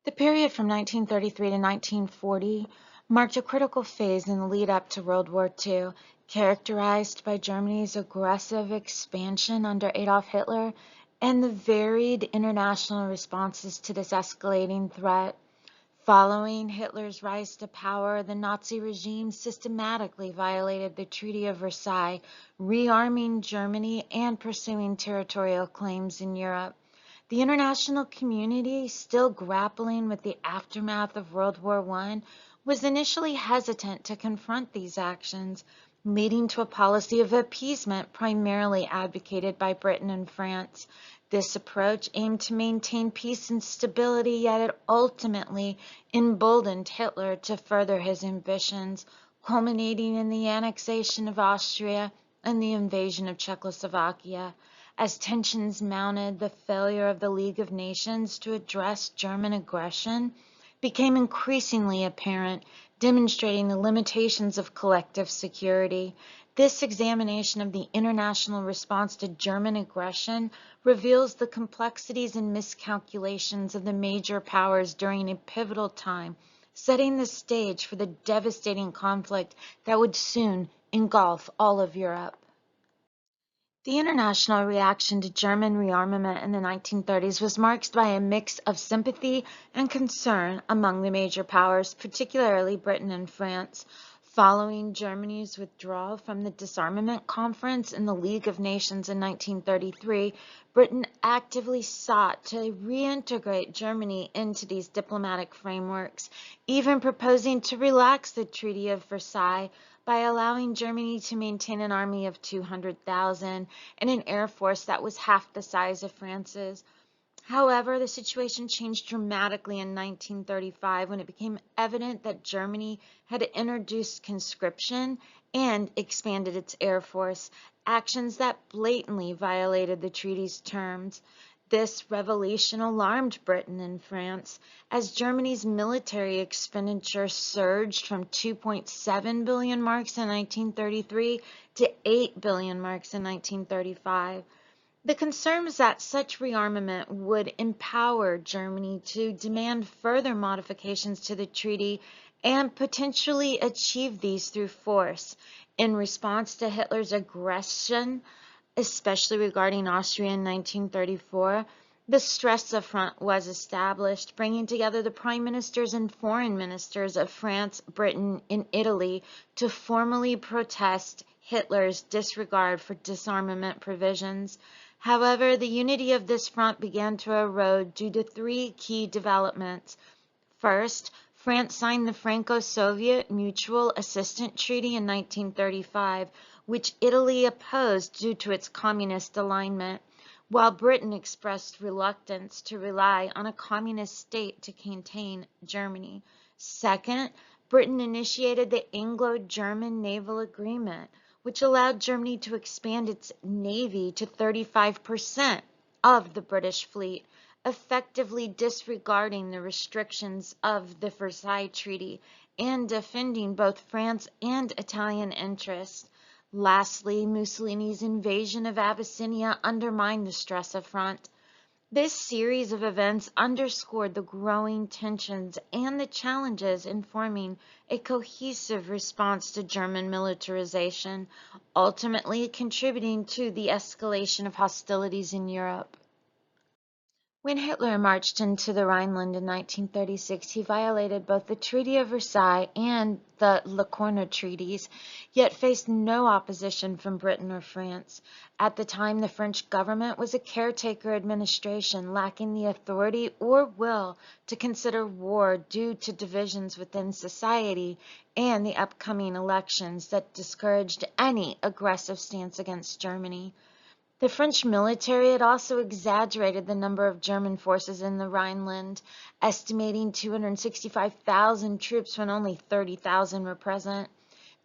The period from 1933 to 1940 marked a critical phase in the lead up to World War II, characterized by Germany's aggressive expansion under Adolf Hitler and the varied international responses to this escalating threat. Following Hitler's rise to power, the Nazi regime systematically violated the Treaty of Versailles, rearming Germany and pursuing territorial claims in Europe. The international community, still grappling with the aftermath of World War I, was initially hesitant to confront these actions, leading to a policy of appeasement primarily advocated by Britain and France. This approach aimed to maintain peace and stability, yet it ultimately emboldened Hitler to further his ambitions, culminating in the annexation of Austria and the invasion of Czechoslovakia. As tensions mounted, the failure of the League of Nations to address German aggression became increasingly apparent, demonstrating the limitations of collective security. This examination of the international response to German aggression reveals the complexities and miscalculations of the major powers during a pivotal time, setting the stage for the devastating conflict that would soon engulf all of Europe. The international reaction to German rearmament in the 1930s was marked by a mix of sympathy and concern among the major powers, particularly Britain and France. Following Germany's withdrawal from the Disarmament Conference in the League of Nations in 1933, Britain actively sought to reintegrate Germany into these diplomatic frameworks, even proposing to relax the Treaty of Versailles by allowing Germany to maintain an army of 200,000 and an air force that was half the size of France's. However, the situation changed dramatically in 1935 when it became evident that Germany had introduced conscription and expanded its air force, actions that blatantly violated the treaty's terms. This revelation alarmed Britain and France, as Germany's military expenditure surged from 2.7 billion marks in 1933 to 8 billion marks in 1935. The concern was that such rearmament would empower Germany to demand further modifications to the treaty and potentially achieve these through force. In response to Hitler's aggression, especially regarding Austria in 1934, the Stresa Front was established, bringing together the prime ministers and foreign ministers of France, Britain, and Italy to formally protest Hitler's disregard for disarmament provisions. However, the unity of this front began to erode due to three key developments. First, France signed the Franco-Soviet Mutual Assistance Treaty in 1935, which Italy opposed due to its communist alignment, while Britain expressed reluctance to rely on a communist state to contain Germany. Second, Britain initiated the Anglo-German Naval Agreement, which allowed Germany to expand its navy to 35% of the British fleet, effectively disregarding the restrictions of the Versailles Treaty and defending both France and Italian interests. Lastly, Mussolini's invasion of Abyssinia undermined the Stresa Front. This series of events underscored the growing tensions and the challenges in forming a cohesive response to German militarization, ultimately contributing to the escalation of hostilities in Europe. When Hitler marched into the Rhineland in 1936, he violated both the Treaty of Versailles and the Locarno Treaties, yet faced no opposition from Britain or France. At the time, the French government was a caretaker administration lacking the authority or will to consider war due to divisions within society and the upcoming elections that discouraged any aggressive stance against Germany. The French military had also exaggerated the number of German forces in the Rhineland, estimating 265,000 troops when only 30,000 were present.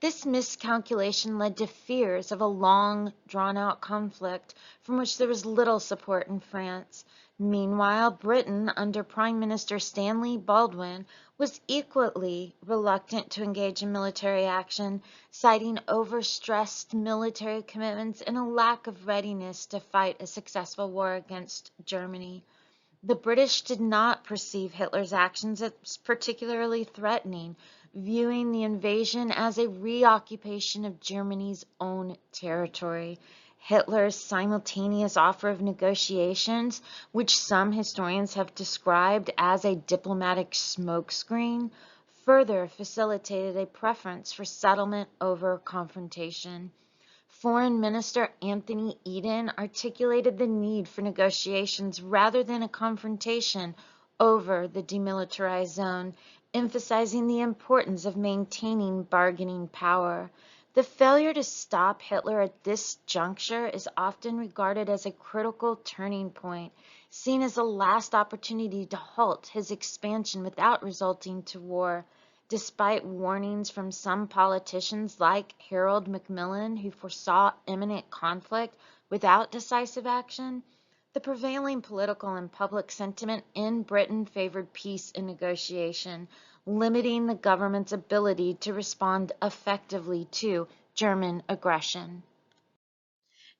This miscalculation led to fears of a long, drawn-out conflict from which there was little support in France. Meanwhile, Britain, under Prime Minister Stanley Baldwin, was equally reluctant to engage in military action, citing overstressed military commitments and a lack of readiness to fight a successful war against Germany. The British did not perceive Hitler's actions as particularly threatening, viewing the invasion as a reoccupation of Germany's own territory. Hitler's simultaneous offer of negotiations, which some historians have described as a diplomatic smokescreen, further facilitated a preference for settlement over confrontation. Foreign Minister Anthony Eden articulated the need for negotiations rather than a confrontation over the demilitarized zone, emphasizing the importance of maintaining bargaining power. The failure to stop Hitler at this juncture is often regarded as a critical turning point, seen as the last opportunity to halt his expansion without resulting to war. Despite warnings from some politicians like Harold Macmillan, who foresaw imminent conflict without decisive action, the prevailing political and public sentiment in Britain favored peace and negotiation, limiting the government's ability to respond effectively to German aggression.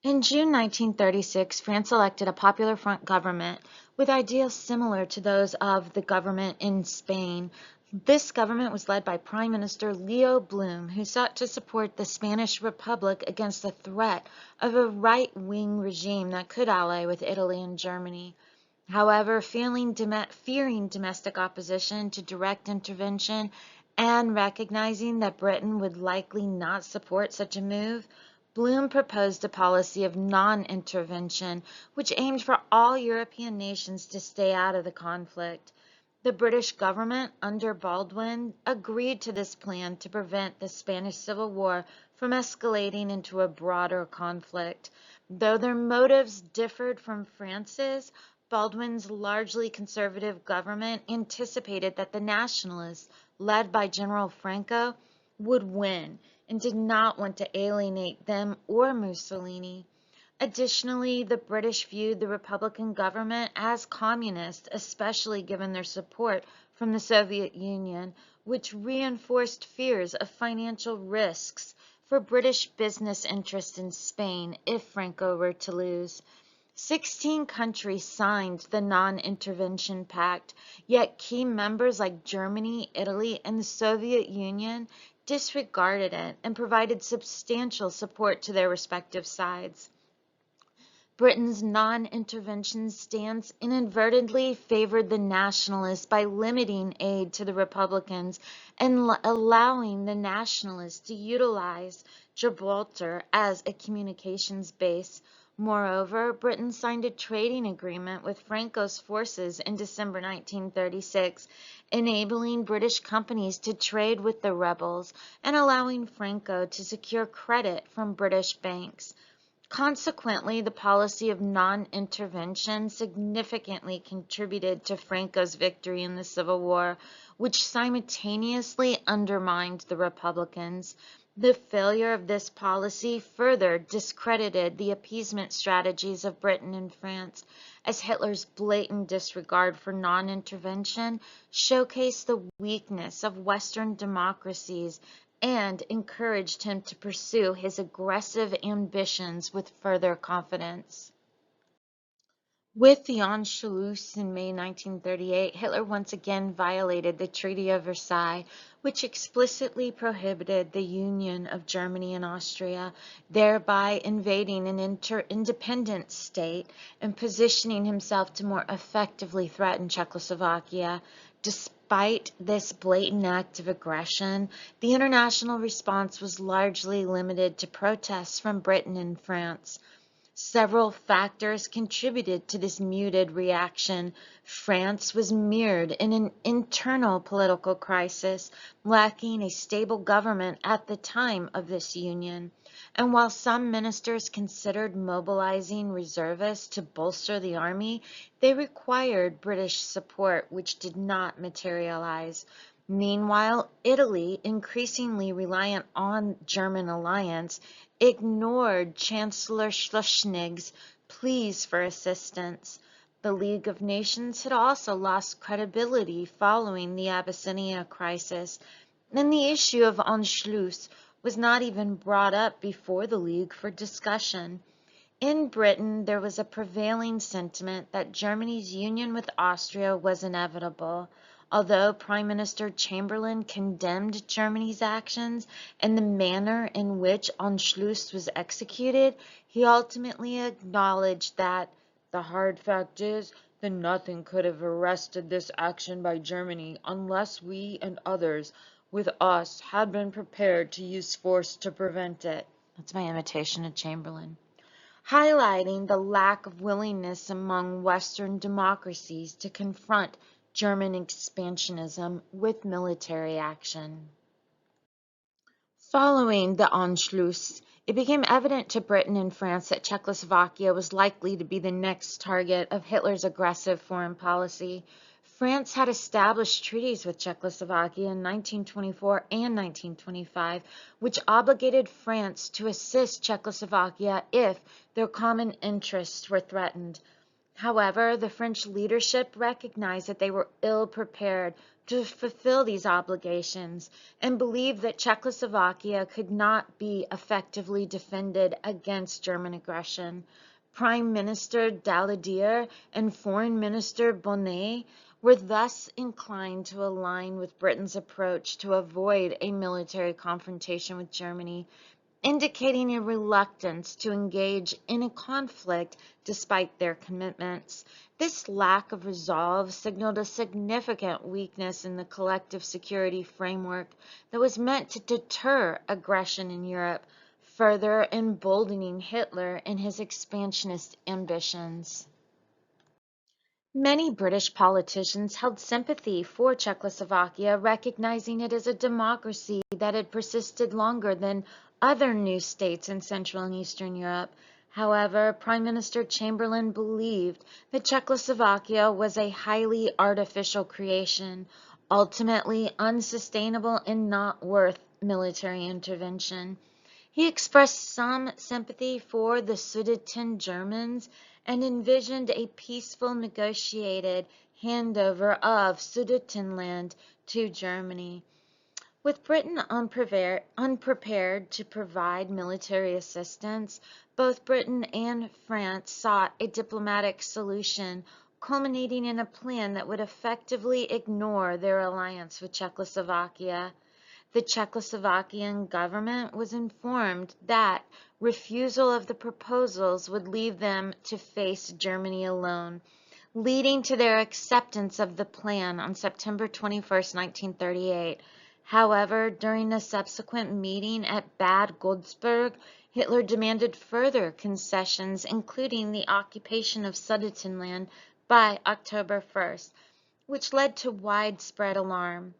In June 1936, France elected a Popular Front government with ideas similar to those of the government in Spain. This government was led by Prime Minister Leo Blum, who sought to support the Spanish Republic against the threat of a right-wing regime that could ally with Italy and Germany. However, fearing domestic opposition to direct intervention and recognizing that Britain would likely not support such a move, Blum proposed a policy of non-intervention, which aimed for all European nations to stay out of the conflict. The British government, under Baldwin, agreed to this plan to prevent the Spanish Civil War from escalating into a broader conflict. Though their motives differed from France's, Baldwin's largely conservative government anticipated that the nationalists, led by General Franco, would win and did not want to alienate them or Mussolini. Additionally, the British viewed the Republican government as communist, especially given their support from the Soviet Union, which reinforced fears of financial risks for British business interests in Spain if Franco were to lose. 16 countries signed the Non-Intervention Pact, yet key members like Germany, Italy, and the Soviet Union disregarded it and provided substantial support to their respective sides. Britain's non-intervention stance inadvertently favored the nationalists by limiting aid to the Republicans and allowing the nationalists to utilize Gibraltar as a communications base. Moreover, Britain signed a trading agreement with Franco's forces in December 1936, enabling British companies to trade with the rebels and allowing Franco to secure credit from British banks. Consequently, the policy of non-intervention significantly contributed to Franco's victory in the Civil War, which simultaneously undermined the Republicans. The failure of this policy further discredited the appeasement strategies of Britain and France, as Hitler's blatant disregard for non-intervention showcased the weakness of Western democracies and encouraged him to pursue his aggressive ambitions with further confidence. With the Anschluss in May 1938, Hitler once again violated the Treaty of Versailles, which explicitly prohibited the union of Germany and Austria, thereby invading an independent state and positioning himself to more effectively threaten Czechoslovakia. Despite this blatant act of aggression, the international response was largely limited to protests from Britain and France. Several factors contributed to this muted reaction. France was mired in an internal political crisis, lacking a stable government at the time of this union. And while some ministers considered mobilizing reservists to bolster the army, they required British support, which did not materialize. Meanwhile, Italy, increasingly reliant on German alliance, ignored Chancellor Schlussnig's pleas for assistance. The League of Nations had also lost credibility following the Abyssinia crisis, and the issue of Anschluss was not even brought up before the League for discussion. In Britain, there was a prevailing sentiment that Germany's union with Austria was inevitable. Although Prime Minister Chamberlain condemned Germany's actions and the manner in which Anschluss was executed, he ultimately acknowledged that the hard fact is that nothing could have arrested this action by Germany unless we and others with us had been prepared to use force to prevent it. That's my imitation of Chamberlain, highlighting the lack of willingness among Western democracies to confront German expansionism with military action. Following the Anschluss, it became evident to Britain and France that Czechoslovakia was likely to be the next target of Hitler's aggressive foreign policy. France had established treaties with Czechoslovakia in 1924 and 1925, which obligated France to assist Czechoslovakia if their common interests were threatened. However, the French leadership recognized that they were ill-prepared to fulfill these obligations and believed that Czechoslovakia could not be effectively defended against German aggression. Prime Minister Daladier and Foreign Minister Bonnet were thus inclined to align with Britain's approach to avoid a military confrontation with Germany, indicating a reluctance to engage in a conflict despite their commitments. This lack of resolve signaled a significant weakness in the collective security framework that was meant to deter aggression in Europe, further emboldening Hitler in his expansionist ambitions. Many British politicians held sympathy for Czechoslovakia, recognizing it as a democracy that had persisted longer than other new states in Central and Eastern Europe. However, Prime Minister Chamberlain believed that Czechoslovakia was a highly artificial creation, ultimately unsustainable and not worth military intervention. He expressed some sympathy for the Sudeten Germans and envisioned a peaceful negotiated handover of Sudetenland to Germany. With Britain unprepared to provide military assistance, both Britain and France sought a diplomatic solution, culminating in a plan that would effectively ignore their alliance with Czechoslovakia. The Czechoslovakian government was informed that refusal of the proposals would leave them to face Germany alone, leading to their acceptance of the plan on September 21, 1938. However, during a subsequent meeting at Bad Godesberg, Hitler demanded further concessions, including the occupation of Sudetenland by October 1st, which led to widespread alarm.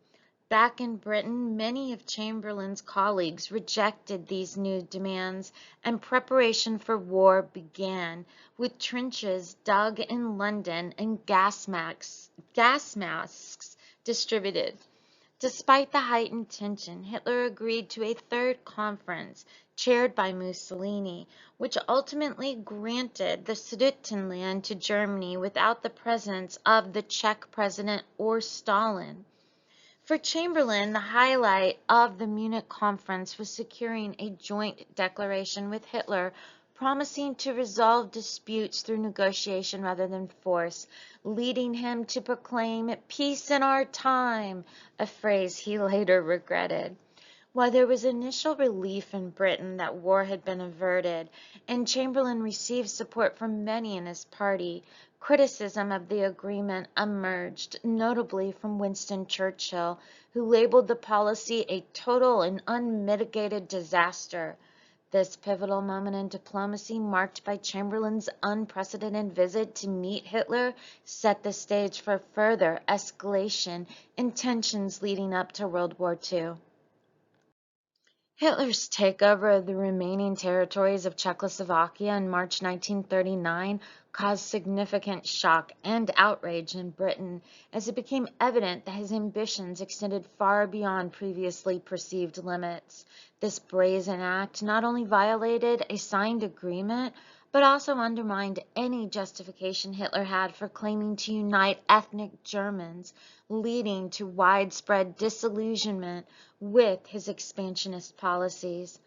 Back in Britain, many of Chamberlain's colleagues rejected these new demands, and preparation for war began, with trenches dug in London and gas masks distributed. Despite the heightened tension, Hitler agreed to a third conference, chaired by Mussolini, which ultimately granted the Sudetenland to Germany without the presence of the Czech president or Stalin. For Chamberlain, the highlight of the Munich conference was securing a joint declaration with Hitler, promising to resolve disputes through negotiation rather than force, leading him to proclaim "peace in our time," a phrase he later regretted. While there was initial relief in Britain that war had been averted, and Chamberlain received support from many in his party, criticism of the agreement emerged, notably from Winston Churchill, who labeled the policy a total and unmitigated disaster. This pivotal moment in diplomacy, marked by Chamberlain's unprecedented visit to meet Hitler, set the stage for further escalation in tensions leading up to World War II. Hitler's takeover of the remaining territories of Czechoslovakia in March 1939 caused significant shock and outrage in Britain, as it became evident that his ambitions extended far beyond previously perceived limits. This brazen act not only violated a signed agreement, but also undermined any justification Hitler had for claiming to unite ethnic Germans, leading to widespread disillusionment with his expansionist policies.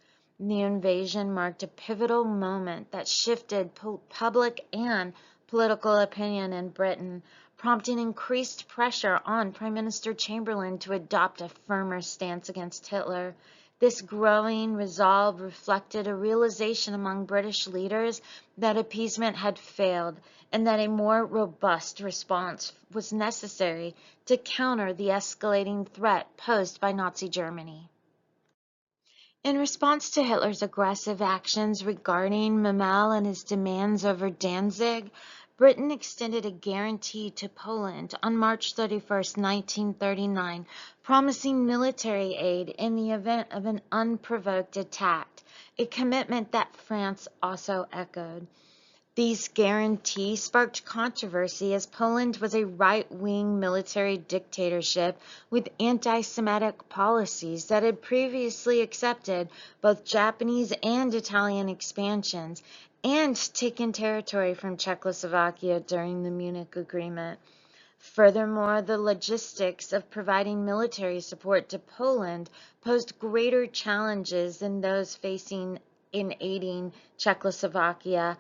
The invasion marked a pivotal moment that shifted public and political opinion in Britain, prompting increased pressure on Prime Minister Chamberlain to adopt a firmer stance against Hitler. This growing resolve reflected a realization among British leaders that appeasement had failed and that a more robust response was necessary to counter the escalating threat posed by Nazi Germany. In response to Hitler's aggressive actions regarding Memel and his demands over Danzig, Britain extended a guarantee to Poland on March 31, 1939, promising military aid in the event of an unprovoked attack, a commitment that France also echoed. These guarantees sparked controversy as Poland was a right-wing military dictatorship with anti-Semitic policies that had previously accepted both Japanese and Italian expansions and taken territory from Czechoslovakia during the Munich Agreement. Furthermore, the logistics of providing military support to Poland posed greater challenges than those facing in aiding Czechoslovakia.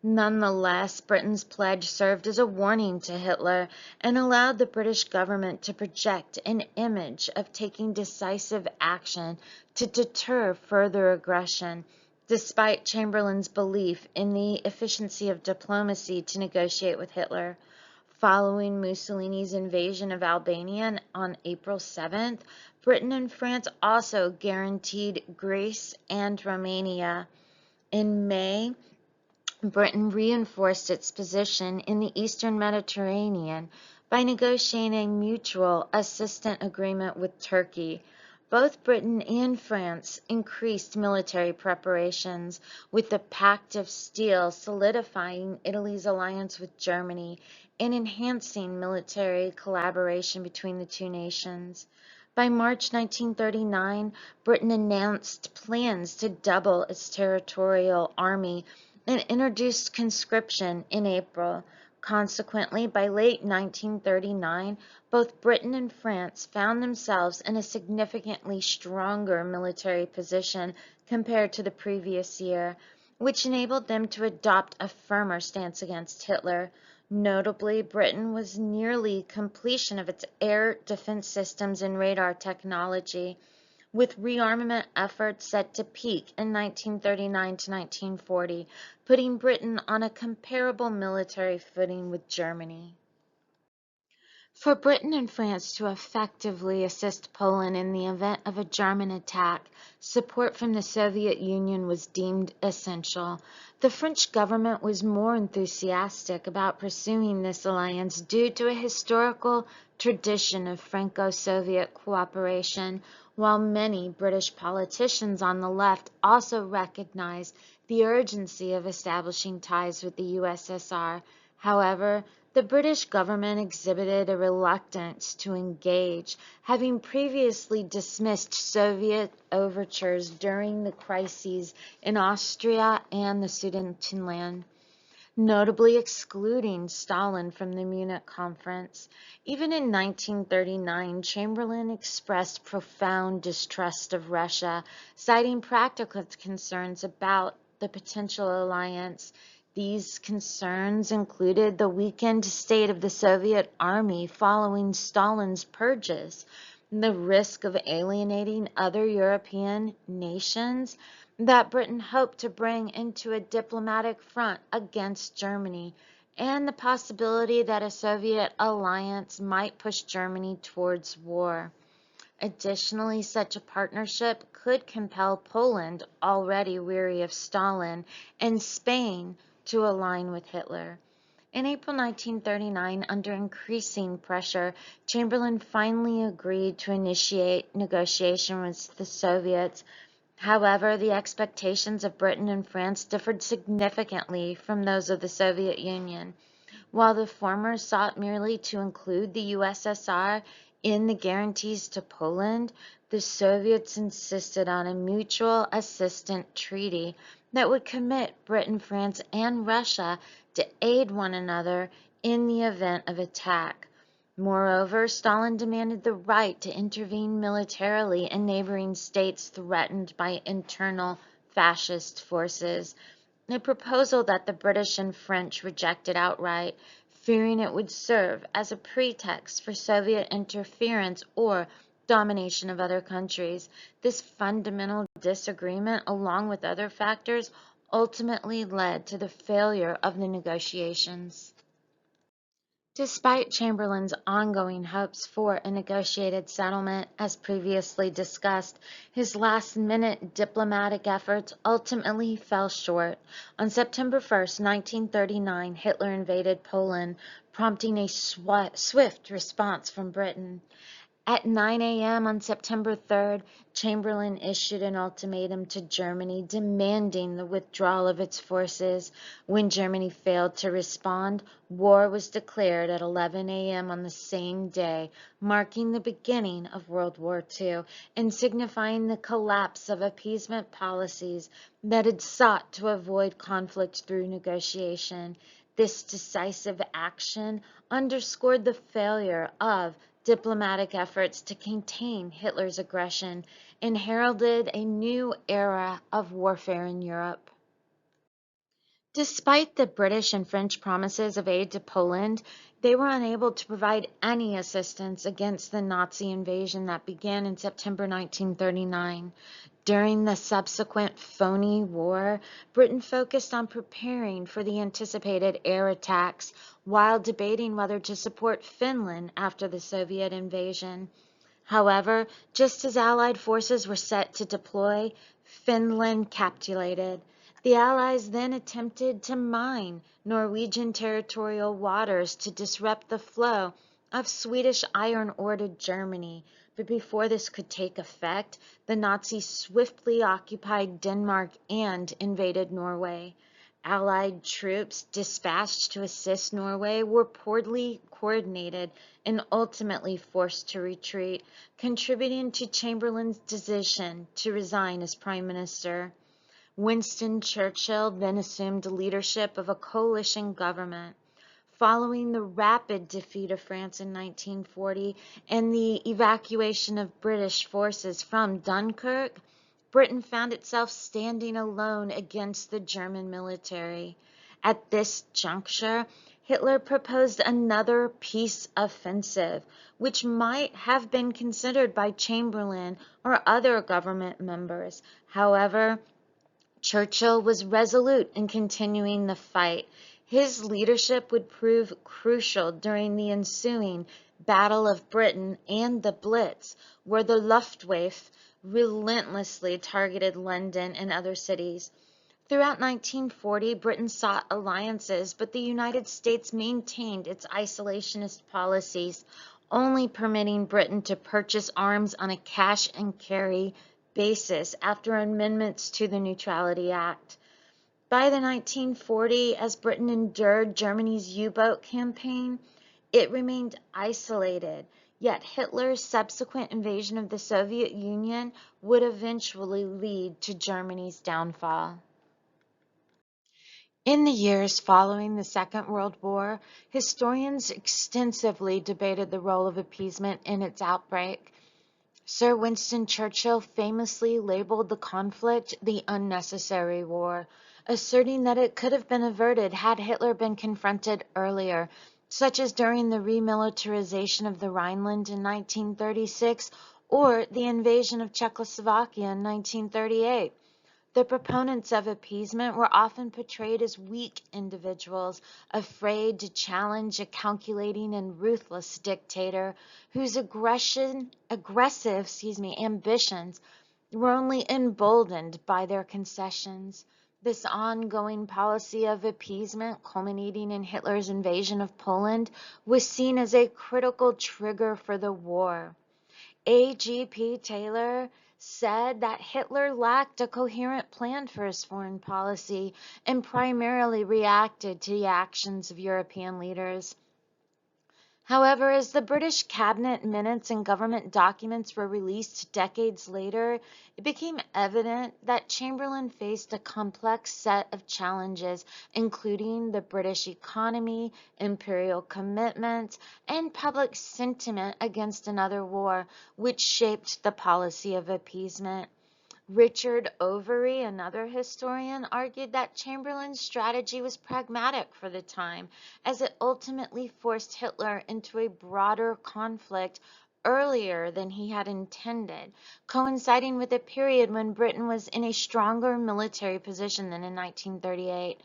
Nonetheless, Britain's pledge served as a warning to Hitler and allowed the British government to project an image of taking decisive action to deter further aggression, despite Chamberlain's belief in the efficiency of diplomacy to negotiate with Hitler. Following Mussolini's invasion of Albania on April 7th, Britain and France also guaranteed Greece and Romania. In May, Britain reinforced its position in the Eastern Mediterranean by negotiating a mutual assistance agreement with Turkey. Both Britain and France increased military preparations, with the Pact of Steel solidifying Italy's alliance with Germany and enhancing military collaboration between the two nations. By March 1939, Britain announced plans to double its territorial army and introduced conscription in April. Consequently, by late 1939, both Britain and France found themselves in a significantly stronger military position compared to the previous year, which enabled them to adopt a firmer stance against Hitler. Notably, Britain was nearly completion of its air defense systems and radar technology, with rearmament efforts set to peak in 1939 to 1940, putting Britain on a comparable military footing with Germany. For Britain and France to effectively assist Poland in the event of a German attack, support from the Soviet Union was deemed essential. The French government was more enthusiastic about pursuing this alliance due to a historical tradition of Franco-Soviet cooperation, while many British politicians on the left also recognized the urgency of establishing ties with the USSR. However, the British government exhibited a reluctance to engage, having previously dismissed Soviet overtures during the crises in Austria and the Sudetenland, notably excluding Stalin from the Munich Conference. Even in 1939, Chamberlain expressed profound distrust of Russia, citing practical concerns about the potential alliance. These concerns included the weakened state of the Soviet army following Stalin's purges, the risk of alienating other European nations that Britain hoped to bring into a diplomatic front against Germany, and the possibility that a Soviet alliance might push Germany towards war. Additionally, such a partnership could compel Poland, already weary of Stalin, and Spain to align with Hitler. In April 1939, under increasing pressure, Chamberlain finally agreed to initiate negotiation with the Soviets. However, the expectations of Britain and France differed significantly from those of the Soviet Union. While the former sought merely to include the USSR in the guarantees to Poland, the Soviets insisted on a mutual assistance treaty that would commit Britain, France, and Russia to aid one another in the event of attack. Moreover, Stalin demanded the right to intervene militarily in neighboring states threatened by internal fascist forces, a proposal that the British and French rejected outright, fearing it would serve as a pretext for Soviet interference or domination of other countries. This fundamental disagreement, along with other factors, ultimately led to the failure of the negotiations. Despite Chamberlain's ongoing hopes for a negotiated settlement, as previously discussed, his last-minute diplomatic efforts ultimately fell short. On September 1, 1939, Hitler invaded Poland, prompting a swift response from Britain. At 9 a.m. on September 3rd, Chamberlain issued an ultimatum to Germany demanding the withdrawal of its forces. When Germany failed to respond, war was declared at 11 a.m. on the same day, marking the beginning of World War II and signifying the collapse of appeasement policies that had sought to avoid conflict through negotiation. This decisive action underscored the failure of diplomatic efforts to contain Hitler's aggression and heralded a new era of warfare in Europe. Despite the British and French promises of aid to Poland, they were unable to provide any assistance against the Nazi invasion that began in September 1939. During the subsequent phony war, Britain focused on preparing for the anticipated air attacks while debating whether to support Finland after the Soviet invasion. However, just as Allied forces were set to deploy, Finland capitulated. The Allies then attempted to mine Norwegian territorial waters to disrupt the flow of Swedish iron ore to Germany. But before this could take effect, the Nazis swiftly occupied Denmark and invaded Norway. Allied troops dispatched to assist Norway were poorly coordinated and ultimately forced to retreat, contributing to Chamberlain's decision to resign as prime minister. Winston Churchill then assumed the leadership of a coalition government. Following the rapid defeat of France in 1940 and the evacuation of British forces from Dunkirk, Britain found itself standing alone against the German military. At this juncture, Hitler proposed another peace offensive, which might have been considered by Chamberlain or other government members. However, Churchill was resolute in continuing the fight. His leadership would prove crucial during the ensuing Battle of Britain and the Blitz, where the Luftwaffe relentlessly targeted London and other cities. Throughout 1940, Britain sought alliances, but the United States maintained its isolationist policies, only permitting Britain to purchase arms on a cash and carry basis after amendments to the Neutrality Act. By the 1940s, as Britain endured Germany's U-boat campaign, it remained isolated, yet Hitler's subsequent invasion of the Soviet Union would eventually lead to Germany's downfall. In the years following the Second World War, historians extensively debated the role of appeasement in its outbreak. Sir Winston Churchill famously labeled the conflict the unnecessary war, asserting that it could have been averted had Hitler been confronted earlier, such as during the remilitarization of the Rhineland in 1936 or the invasion of Czechoslovakia in 1938. The proponents of appeasement were often portrayed as weak individuals, afraid to challenge a calculating and ruthless dictator whose aggressive ambitions were only emboldened by their concessions. This ongoing policy of appeasement, culminating in Hitler's invasion of Poland, was seen as a critical trigger for the war. A.G.P. Taylor said that Hitler lacked a coherent plan for his foreign policy and primarily reacted to the actions of European leaders. However, as the British cabinet minutes and government documents were released decades later, it became evident that Chamberlain faced a complex set of challenges, including the British economy, imperial commitments, and public sentiment against another war, which shaped the policy of appeasement. Richard Overy, another historian, argued that Chamberlain's strategy was pragmatic for the time, as it ultimately forced Hitler into a broader conflict earlier than he had intended, coinciding with a period when Britain was in a stronger military position than in 1938.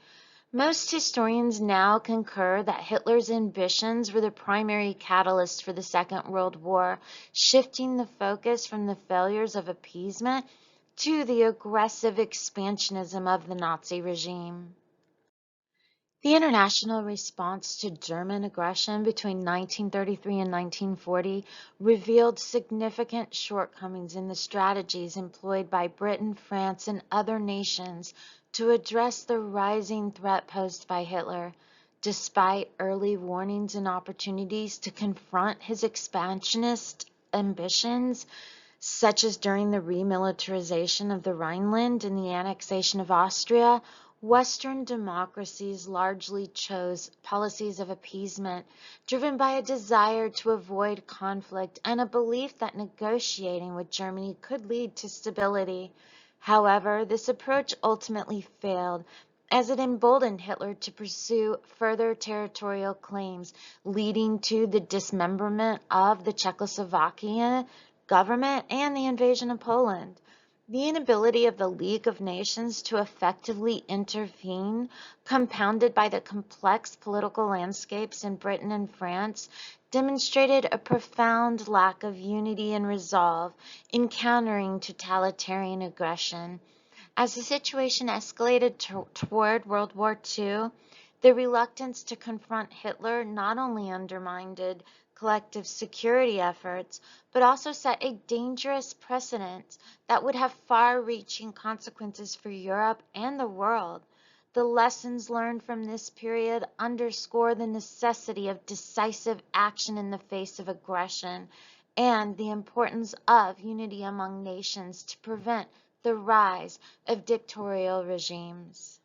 Most historians now concur that Hitler's ambitions were the primary catalyst for the Second World War, shifting the focus from the failures of appeasement to the aggressive expansionism of the Nazi regime. The international response to German aggression between 1933 and 1940 revealed significant shortcomings in the strategies employed by Britain, France, and other nations to address the rising threat posed by Hitler. Despite early warnings and opportunities to confront his expansionist ambitions, such as during the remilitarization of the Rhineland and the annexation of Austria, Western democracies largely chose policies of appeasement, driven by a desire to avoid conflict and a belief that negotiating with Germany could lead to stability. However, this approach ultimately failed, as it emboldened Hitler to pursue further territorial claims, leading to the dismemberment of the Czechoslovakian government and the invasion of Poland. The inability of the League of Nations to effectively intervene, compounded by the complex political landscapes in Britain and France, demonstrated a profound lack of unity and resolve in countering totalitarian aggression. As the situation escalated toward World War II, the reluctance to confront Hitler not only undermined collective security efforts, but also set a dangerous precedent that would have far-reaching consequences for Europe and the world. The lessons learned from this period underscore the necessity of decisive action in the face of aggression and the importance of unity among nations to prevent the rise of dictatorial regimes.